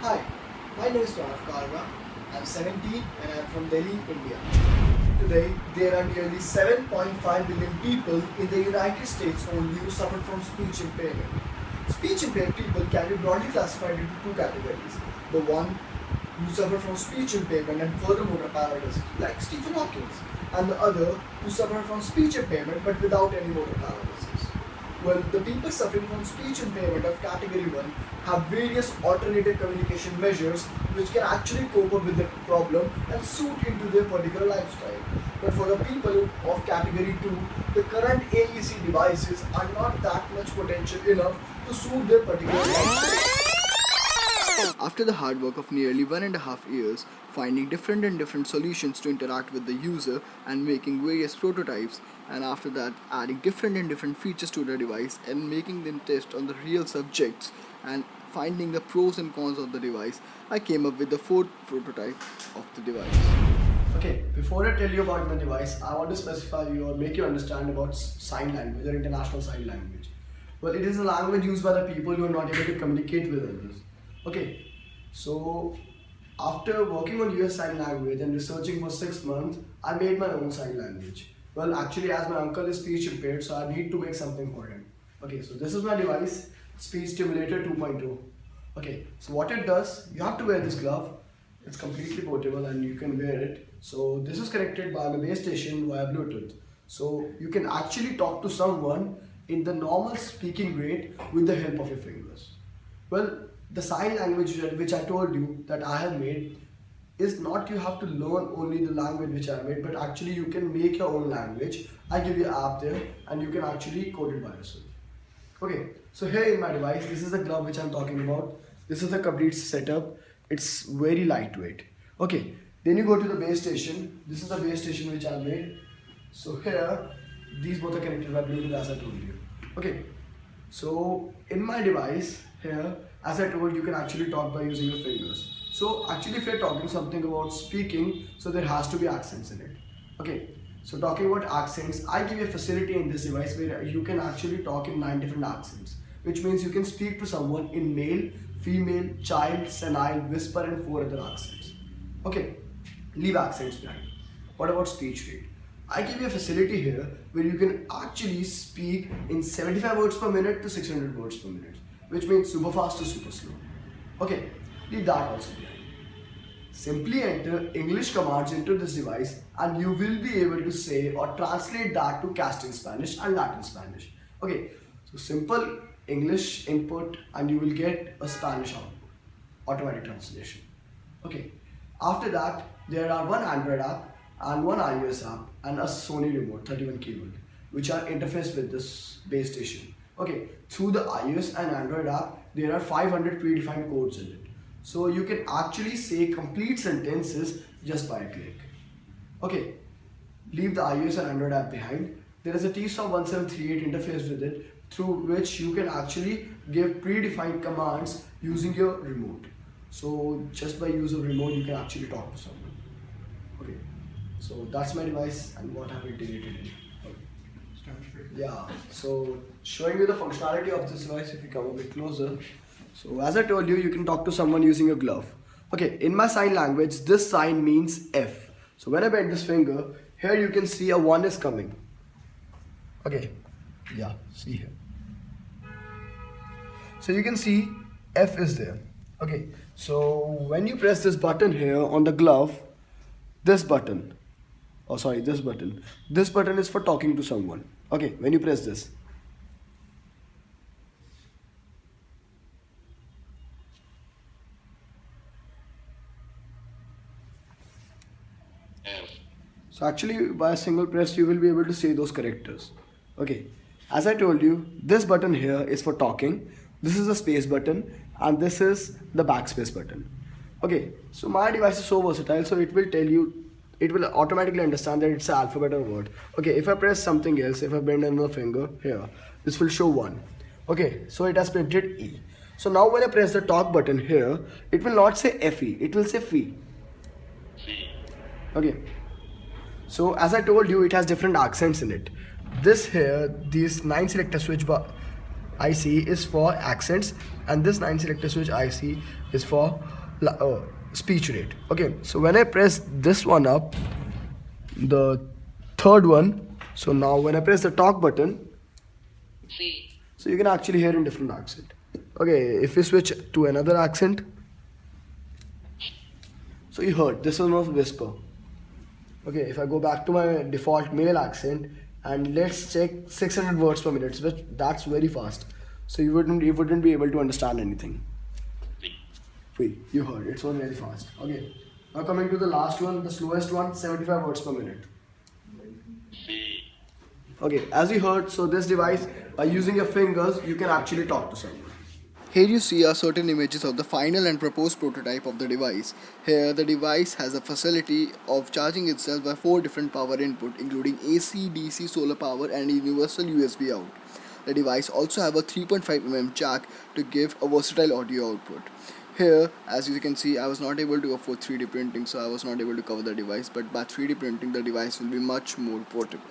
Hi, my name is Pranav. I'm 17 and I'm from Delhi, India. Today, there are nearly 7.5 billion people in the United States only who suffer from speech impairment. Speech impaired people can be broadly classified into two categories. The one who suffer from speech impairment and further motor paralysis, like Stephen Hawking, and the other who suffer from speech impairment but without any motor paralysis. Well, the people suffering from speech impairment of category 1 have various alternative communication measures which can actually cope up with the problem and suit into their particular lifestyle. But for the people of category 2, the current AEC devices are not that much potential enough to suit their particular lifestyle. After the hard work of nearly 1.5 years, finding different solutions to interact with the user and making various prototypes, and after that adding different features to the device and making them test on the real subjects and finding the pros and cons of the device, I came up with the fourth prototype of the device. Okay, before I tell you about the device, I want to specify you or make you understand about sign language or international sign language. Well, it is a language used by the people who are not able to communicate with others. Okay, so after working on US sign language and researching for 6 months, I made my own sign language. Well, actually, as my uncle is speech impaired, so I need to make something for him. Okay, so this is my device, Speech Stimulator 2.0. Okay, so what it does, you have to wear this glove. It's completely portable and you can wear it. So this is connected by the base station via Bluetooth. So you can actually talk to someone in the normal speaking rate with the help of your fingers. Well, the sign language which I told you that I have made is not you have to learn only the language which I made, but actually you can make your own language. I give you an app there and you can actually code it by yourself. Okay, so here in my device, this is the glove which I'm talking about. This is the complete setup. It's very lightweight. Okay, then you go to the base station. This is the base station which I made. So here, these both are connected by Bluetooth as I told you. Okay, so in my device here, as I told, you can actually talk by using your fingers. So actually if you're talking something about speaking, so there has to be accents in it. Okay, so talking about accents, I give you a facility in this device where you can actually talk in 9 different accents, which means you can speak to someone in male, female, child, senile, whisper and 4 other accents. Okay, leave accents behind. What about speech rate? I give you a facility here where you can actually speak in 75 words per minute to 600 words per minute, which means super fast to super slow. Okay, leave that also behind. Simply enter English commands into this device and you will be able to say or translate that to Castilian Spanish and Latin Spanish. Okay, so simple English input and you will get a Spanish output, automatic translation. Okay, after that there are one Android app and one iOS app and a Sony remote 31 cable which are interfaced with this base station. Okay, through the iOS and Android app there are 500 predefined codes in it. So you can actually say complete sentences just by a click. Okay, leave the iOS and Android app behind. There is a TSOP 1738 interface with it through which you can actually give predefined commands using your remote. So just by use of remote you can actually talk to someone. Okay, so that's my device and what I've integrated in. Yeah, so showing you the functionality of this device if you come a bit closer. So as I told you, you can talk to someone using a glove. Okay, in my sign language, this sign means F. So when I bend this finger, here you can see a 1 is coming. Okay, yeah, see here. So you can see F is there. Okay, so when you press this button here on the glove, this button, this button is for talking to someone. Okay, when you press this. So actually by a single press you will be able to say those characters. Okay, as I told you, this button here is for talking, this is the space button and this is the backspace button. Okay, so my device is so versatile, so it will tell you, it will automatically understand that it's an alphabet or word. Okay, if I press something else, if I bend another finger here, this will show 1. Okay, so it has printed E. So now when I press the talk button here, it will not say FE, it will say FE. Okay, so as I told you, it has different accents in it. This here, these 9 selector switch IC is for accents and this 9 selector switch IC is for speech rate. Okay, so when I press this one up, the third one, so now when I press the talk button, so you can actually hear in different accent. Okay, if we switch to another accent, so you heard this is not whisper. Okay, if I go back to my default male accent and let's check 600 words per minute, which that's very fast. So you wouldn't be able to understand anything. Wait, you heard it was very fast. Okay, now coming to the last one, the slowest one, 75 words per minute. Okay, as you heard, so this device, by using your fingers, you can actually talk to someone. Here you see are certain images of the final and proposed prototype of the device. Here the device has a facility of charging itself by 4 different power input including AC, DC, solar power and universal USB out. The device also have a 3.5 mm jack to give a versatile audio output. Here, as you can see, I was not able to afford 3D printing, so I was not able to cover the device, but by 3D printing the device will be much more portable.